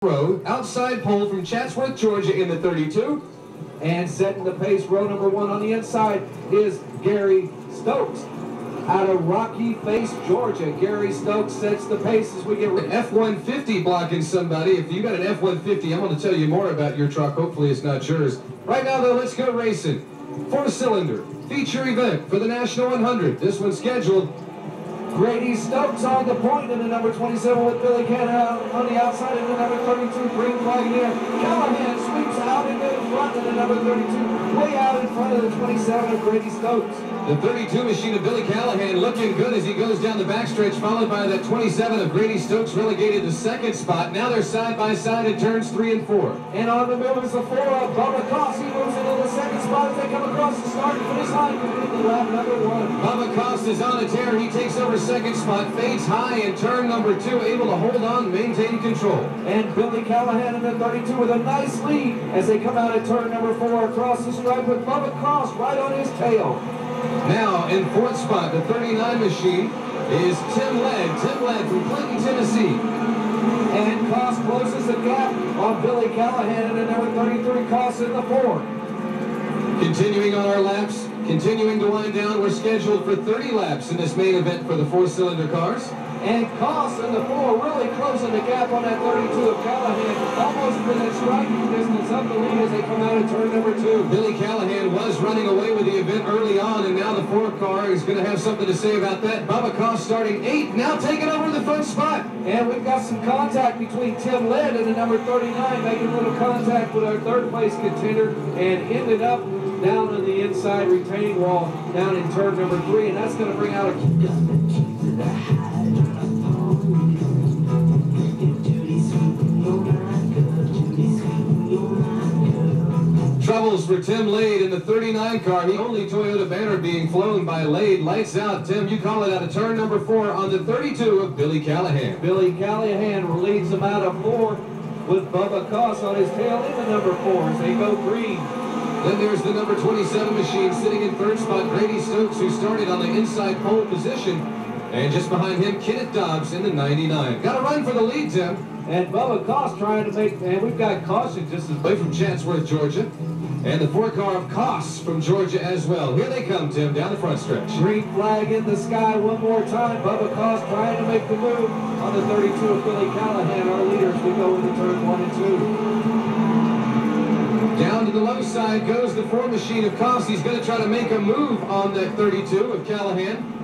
row, outside pole from Chatsworth, Georgia in the 32. And setting the pace, row number 1 on the inside is Gary Stokes. Out of Rocky Face, Georgia, Gary Stokes sets the pace as we get An F-150 blocking somebody. If you got an F-150, I'm going to tell you more about your truck. Hopefully it's not yours. Right now, though, let's go racing. 4-cylinder feature event for the National 100. This one's scheduled. Grady Stokes on the point in the number 27 with Billy Cannon on the outside in the number 32. Green flag in there. Callahan sweeps out into the front in the number 32. Way out in front of the 27 of Grady Stokes. The 32 machine of Billy Callahan looking good as he goes down the backstretch, followed by that 27 of Grady Stokes, relegated to second spot. Now they're side by side in turns 3 and 4. And on the middle is the 4 of Bubba Koss. He moves into the second spot as they come across the start and finish line, completing lap number 1. Bubba Koss is on a tear. He takes over second spot, fades high in turn number 2, able to hold on, maintain control. And Billy Callahan in the 32 with a nice lead as they come out at turn number 4 across the stripe with Bubba Koss right on his tail. Now in 4th spot, the 39 machine is Tim Led. Tim Led from Clinton, Tennessee. And Koss closes the gap on Billy Callahan in the number 33, Koss in the 4. Continuing on our laps, continuing to wind down, we're scheduled for 30 laps in this main event for the 4-cylinder cars. And Koss in the 4 really closing the gap on that 32 of Callahan, almost within striking distance up the lead as they come out of turn number 2. Billy Callahan was running away with the event early on, and now the 4 car is going to have something to say about that. Bubba Koss starting 8, now taking over the front spot. And we've got some contact between Tim Led and the number 39, making a little contact with our 3rd place contender, and ended up down on the inside retaining wall down in turn number 3, and that's going to bring out a... Troubles for Tim Lade in the 39 car. The only Toyota banner being flown by Lade. Lights out. Tim, you call it out of turn number 4 on the 32 of Billy Callahan. Billy Callahan leads them out of 4 with Bubba Koss on his tail in the number 4 as they go green. Then there's the number 27 machine sitting in 3rd spot, Grady Stokes, who started on the inside pole position. And just behind him, Kenneth Dobbs in the 99. Got a run for the lead, Tim. And Bubba Koss trying to make, and we've got caution just as way from Chatsworth, Georgia. And the 4 car of Koss from Georgia as well. Here they come, Tim, down the front stretch. Green flag in the sky one more time. Bubba Koss trying to make the move on the 32 of Billy Callahan, our leader, as we go into turn 1 and 2. Down to the low side goes the 4 machine of Koss. He's going to try to make a move on that 32 of Callahan.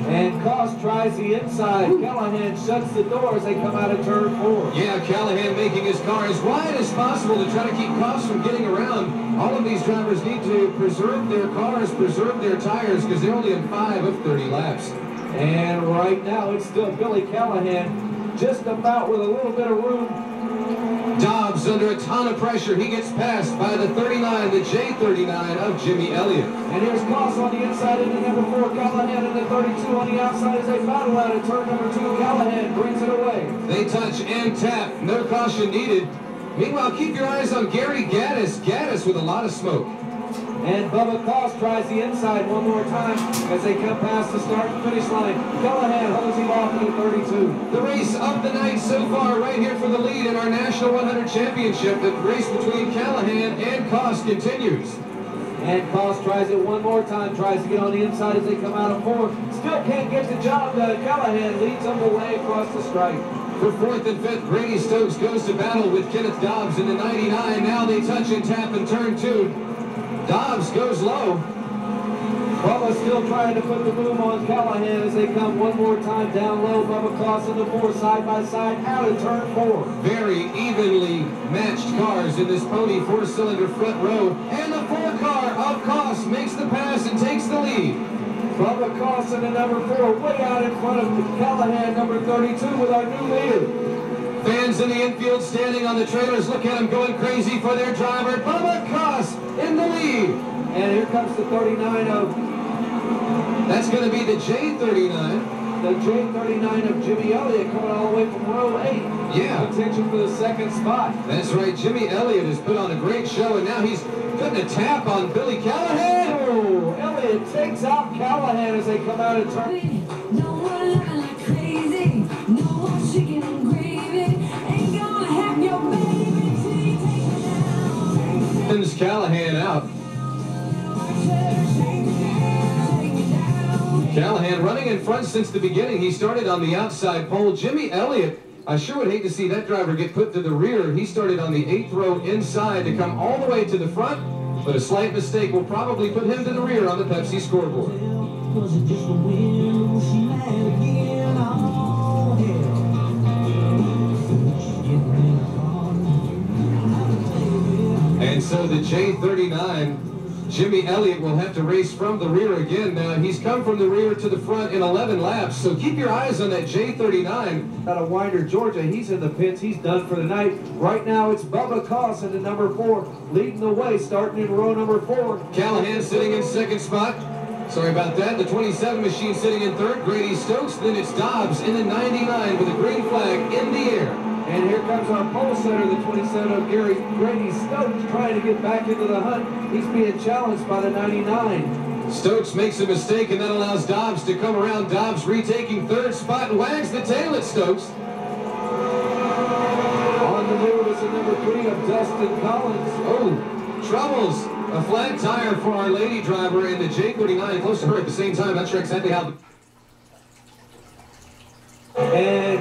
And Koss tries the inside. Callahan shuts the door as they come out of turn 4. Yeah, Callahan making his car as wide as possible to try to keep Koss from getting around. All of these drivers need to preserve their cars, preserve their tires, because they're only in 5 of 30 laps. And right now it's still Billy Callahan just about with a little bit of room. Dobbs under a ton of pressure. He gets passed by the 39, the J39 of Jimmy Elliott. And here's Koss on the inside in the number 4, Callahan in the 32 on the outside as they battle out at turn number 2. Callahan brings it away. They touch and tap. No caution needed. Meanwhile, keep your eyes on Gary Gaddis. Gaddis with a lot of smoke. And Bubba Koss tries the inside one more time as they come past the start and finish line. Callahan holds him off in the 32. The race of the night so far right here for the lead in our National 100 Championship. The race between Callahan and Koss continues. And Koss tries it one more time, tries to get on the inside as they come out of 4. Still can't get the job done. Callahan leads them away across the stripe. For 4th and 5th, Grady Stokes goes to battle with Kenneth Dobbs in the 99. Now they touch and tap in turn 2. Dobbs goes low. Bubba still trying to put the move on Callahan as they come one more time down low. Bubba Koss in the 4 side by side out of turn 4. Very evenly matched cars in this pony 4-cylinder front row. And the 4 car of Koss makes the pass and takes the lead. Bubba Koss in the number 4 way out in front of Callahan, number 32, with our new leader. Fans in the infield standing on the trailers look at him going crazy for their driver. Bubba Koss in the lead. And here comes the 39 of... That's going to be the J39. The J39 of Jimmy Elliott coming all the way from row 8. Yeah. Contention for the 2nd spot. That's right. Jimmy Elliott has put on a great show, and now he's putting a tap on Billy Callahan. Oh, Elliott takes out Callahan as they come out of turn. No more living like crazy. No more chicken and gravy. Ain't gonna Runs Callahan out. Callahan running in front since the beginning. He started on the outside pole. Jimmy Elliott, I sure would hate to see that driver get put to the rear. He started on the 8th row inside to come all the way to the front, but a slight mistake will probably put him to the rear on the Pepsi scoreboard. And so the J39, Jimmy Elliott, will have to race from the rear again. Now, he's come from the rear to the front in 11 laps, so keep your eyes on that J39. Out of Winder, Georgia, he's in the pits. He's done for the night. Right now, it's Bubba Koss in the number 4, leading the way, starting in row number 4. Callahan sitting in second spot. Sorry about that. The 27 machine sitting in third, Grady Stokes. Then it's Dobbs in the 99 with a green flag in the air. And here comes our pole setter, the 27 of Grady Stokes, trying to get back into the hunt. He's being challenged by the 99. Stokes makes a mistake, and that allows Dobbs to come around. Dobbs retaking third spot and wags the tail at Stokes. On the move is the number 3 of Dustin Collins. Oh, troubles. A flat tire for our lady driver in the J39, close to her at the same time. Not sure exactly how. And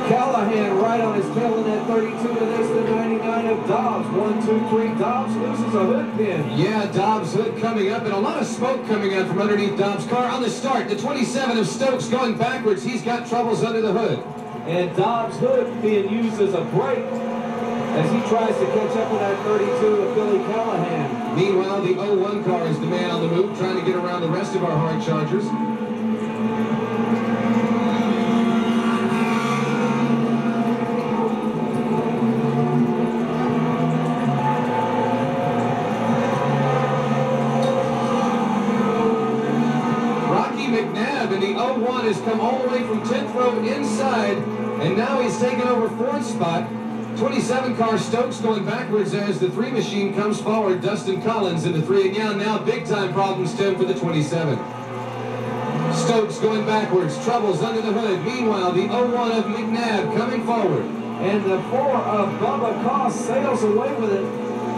Callahan right on his tail in that 32, and there's the 99 of Dobbs. 1, 2, 3. Dobbs loses a hood pin. Yeah, Dobbs' hood coming up, and a lot of smoke coming out from underneath Dobbs' car. On the start, the 27 of Stokes going backwards. He's got troubles under the hood. And Dobbs' hood being used as a brake as he tries to catch up with that 32 of Billy Callahan. Meanwhile, the 01 car is the man on the move, trying to get around the rest of our hard chargers. McNabb in the 01 has come all the way from 10th row inside, and now he's taken over 4th spot. 27 car Stokes going backwards as the 3 machine comes forward. Dustin Collins in the 3, and now big time problems, Tim, for the 27. Stokes going backwards, troubles under the hood. Meanwhile, the 01 of McNabb coming forward. And the 4 of Bubba Koss sails away with it,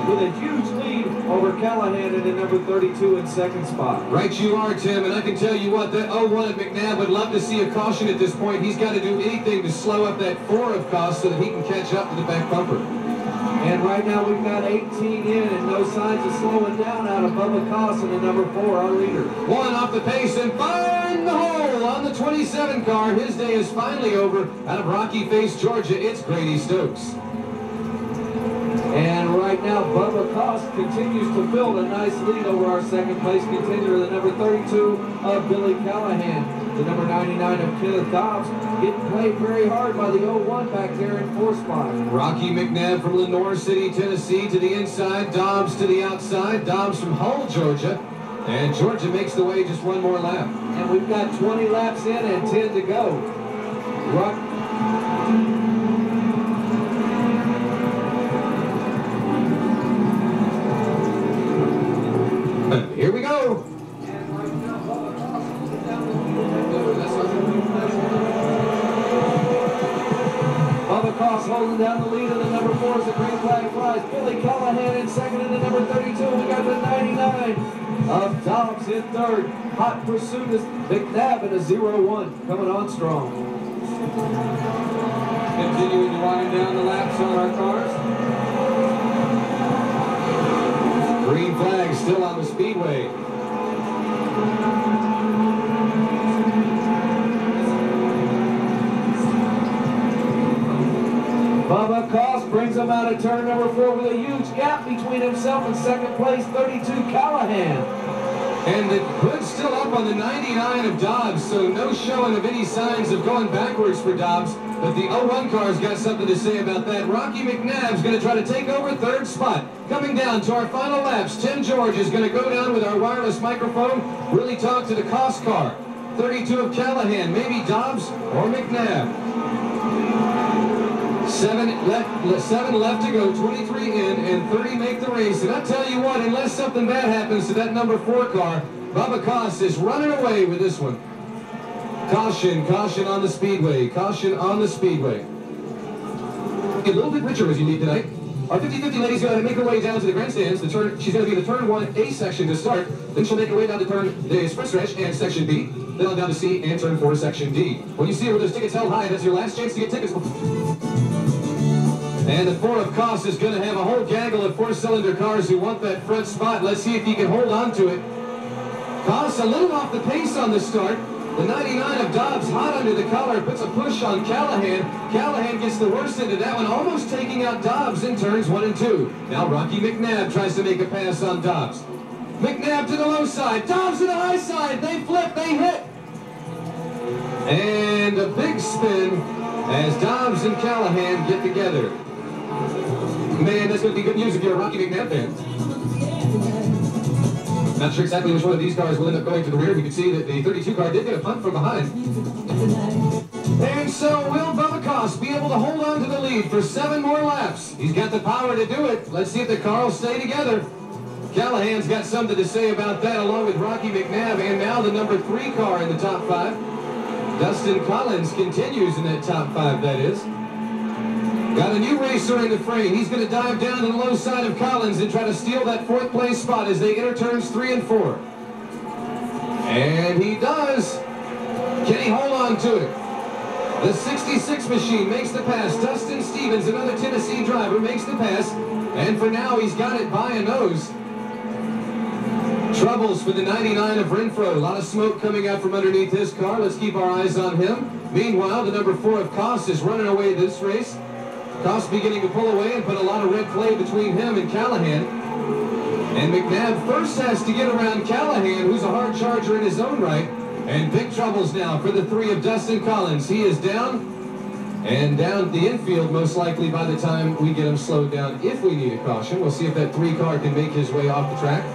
with a huge lead over Callahan in the number 32 in second spot. Right you are, Tim, and I can tell you what, that 01 of McNabb would love to see a caution at this point. He's got to do anything to slow up that 4 of Koss so that he can catch up to the back bumper. And right now we've got 18 in and no signs of slowing down out of Bubba Koss in the number 4, our leader. 1 off the pace and find the hole on the 27 car. His day is finally over. Out of Rocky Face, Georgia, it's Grady Stokes. And right now, Bubba Koss continues to build a nice lead over our second place contender, the number 32 of Billy Callahan. The number 99 of Kenneth Dobbs getting played very hard by the 01 back there in 4th spot. Rocky McNabb from Lenore City, Tennessee to the inside, Dobbs to the outside, Dobbs from Hull, Georgia. And Georgia makes the way just 1 more lap. And we've got 20 laps in and 10 to go. Here we go. Bubba Koss holding down the lead in the number 4 as the green flag flies. Billy Callahan in second in the number 32. We got the 99 of Dobbs in third. Hot pursuit is McNabb in a 0-1 coming on strong. Continuing to wind down the laps on our cars. Green flag still on the speedway. Bubba Koss brings him out of turn number 4 with a huge gap between himself and second place, 32 Callahan. And the hood's still up on the 99 of Dobbs, so no showing of any signs of going backwards for Dobbs. But the 01 car's got something to say about that. Rocky McNabb's going to try to take over 3rd spot. Coming down to our final laps, Tim George is going to go down with our wireless microphone, really talk to the Koss car. 32 of Callahan, maybe Dobbs or McNabb. 7 left to go, 23 in, and 30 make the race. And I tell you what, unless something bad happens to that number 4 car, Bubba Koss is running away with this one. Caution, caution on the speedway, caution on the speedway. A little bit richer as you need tonight. Our 50-50 lady's going to make her way down to the grandstands. She's going to be in the turn 1A section to start. Then she'll make her way down to the sprint stretch and section B. Then on down to C and turn 4 section D. When you see her with those tickets held high, that's your last chance to get tickets. And the 4 of Koss is going to have a whole gaggle of 4-cylinder cars who want that front spot. Let's see if he can hold on to it. Koss a little off the pace on the start. The 99 of Dobbs hot under the collar, puts a push on Callahan. Callahan gets the worst into that one, almost taking out Dobbs in turns 1 and 2. Now Rocky McNabb tries to make a pass on Dobbs. McNabb to the low side, Dobbs to the high side. They flip, they hit. And a big spin as Dobbs and Callahan get together. Man, that's going to be good news if you're a Rocky McNabb fan. Not sure exactly which one of these cars will end up going to the rear. You can see that the 32 car did get a punt from behind. And so will Bubba Koss be able to hold on to the lead for 7 more laps? He's got the power to do it. Let's see if the car will stay together. Callahan's got something to say about that, along with Rocky McNabb, and now the number 3 car in the top 5. Dustin Collins continues in that top 5, that is. Got a new racer in the frame. He's going to dive down to the low side of Collins and try to steal that 4th place spot as they enter turns 3 and 4. And he does. Can he hold on to it? The 66 machine makes the pass. Dustin Stevens, another Tennessee driver, makes the pass. And for now, he's got it by a nose. Troubles for the 99 of Renfro. A lot of smoke coming out from underneath his car. Let's keep our eyes on him. Meanwhile, the number 4 of Koss is running away this race. Koss beginning to pull away and put a lot of red clay between him and Callahan. And McNabb first has to get around Callahan, who's a hard charger in his own right. And big troubles now for the 3 of Dustin Collins. He is down, and down the infield most likely by the time we get him slowed down if we need a caution. We'll see if that 3 car can make his way off the track.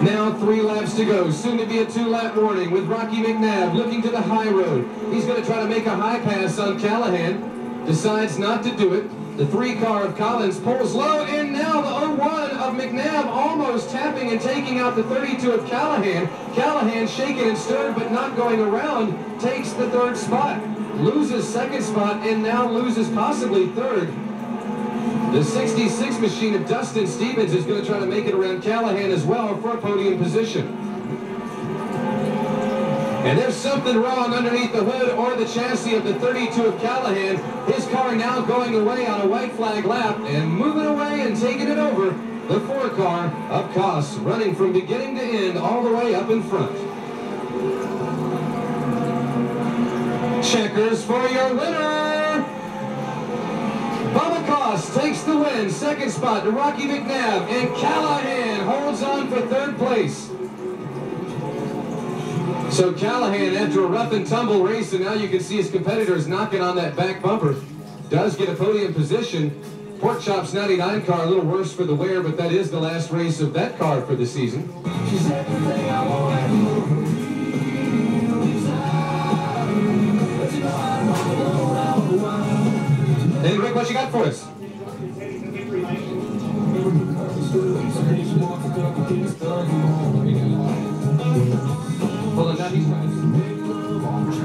Now 3 laps to go, soon to be a 2-lap warning with Rocky McNabb looking to the high road. He's going to try to make a high pass on Callahan, decides not to do it. The 3 car of Collins pulls low, and now the 01 of McNabb almost tapping and taking out the 32 of Callahan. Callahan shaken and stirred but not going around, takes the 3rd spot, loses 2nd spot, and now loses possibly 3rd. The 66 machine of Dustin Stevens is going to try to make it around Callahan as well for a podium position. And there's something wrong underneath the hood or the chassis of the 32 of Callahan. His car now going away on a white flag lap and moving away and taking it over. The 4 car of Koss running from beginning to end all the way up in front. Checkers for your winner! Bubba Koss takes the win, 2nd spot to Rocky McNabb, and Callahan holds on for 3rd place. So Callahan, after a rough and tumble race, and now you can see his competitors knocking on that back bumper, does get a podium position. Pork Chop's 99 car, a little worse for the wear, but that is the last race of that car for the season. She's everything I want. Hey, Rick, what you got for us?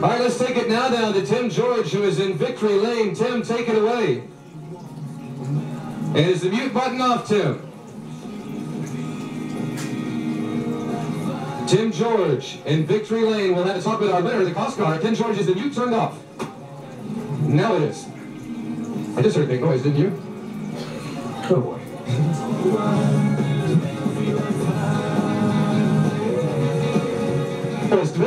All right, let's take it now down to Tim George, who is in victory lane. Tim, take it away. And is the mute button off, Tim? Tim George in victory lane. We'll have to talk with our winner, the Koss car. Tim George, is the mute turned off? Now it is. I just heard a big noise, didn't you? Oh boy.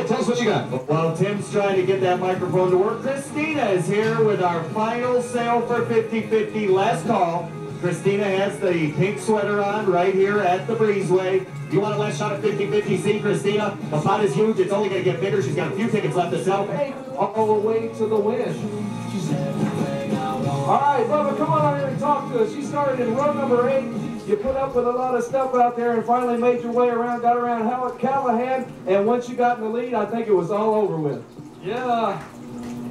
Tell us what you got. While Tim's trying to get that microphone to work, Christina is here with our final sale for 50-50 last call. Christina has the pink sweater on right here at the breezeway. You want a last shot at 50-50? See, Christina, the pot is huge. It's only going to get bigger. She's got a few tickets left to sell. Hey, all the way to the win. All right, Bubba, come on out here and talk to us. You started in row number 8. You put up with a lot of stuff out there and finally made your way around, got around Howard Callahan, and once you got in the lead, I think it was all over with. Yeah,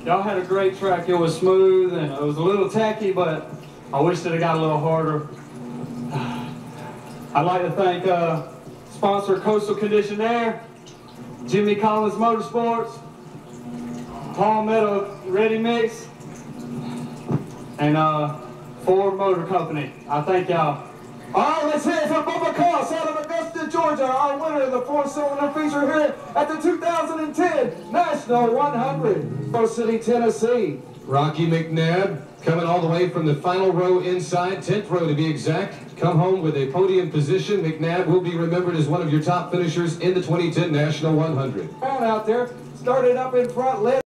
y'all had a great track. It was smooth and it was a little tacky, but I wish that it got a little harder. I'd like to thank sponsor Coastal Condition Air, Jimmy Collins Motorsports, Paul Meadow Ready Mix, and Ford Motor Company. I thank y'all. All right, let's hear it for Bubba Koss out of Augusta, Georgia, our winner of the 4-cylinder feature here at the 2010 National 100. Rose City, Tennessee. Rocky McNabb coming all the way from the final row inside, 10th row to be exact. Come home with a podium position. McNabb will be remembered as one of your top finishers in the 2010 National 100. Out there, started up in front, led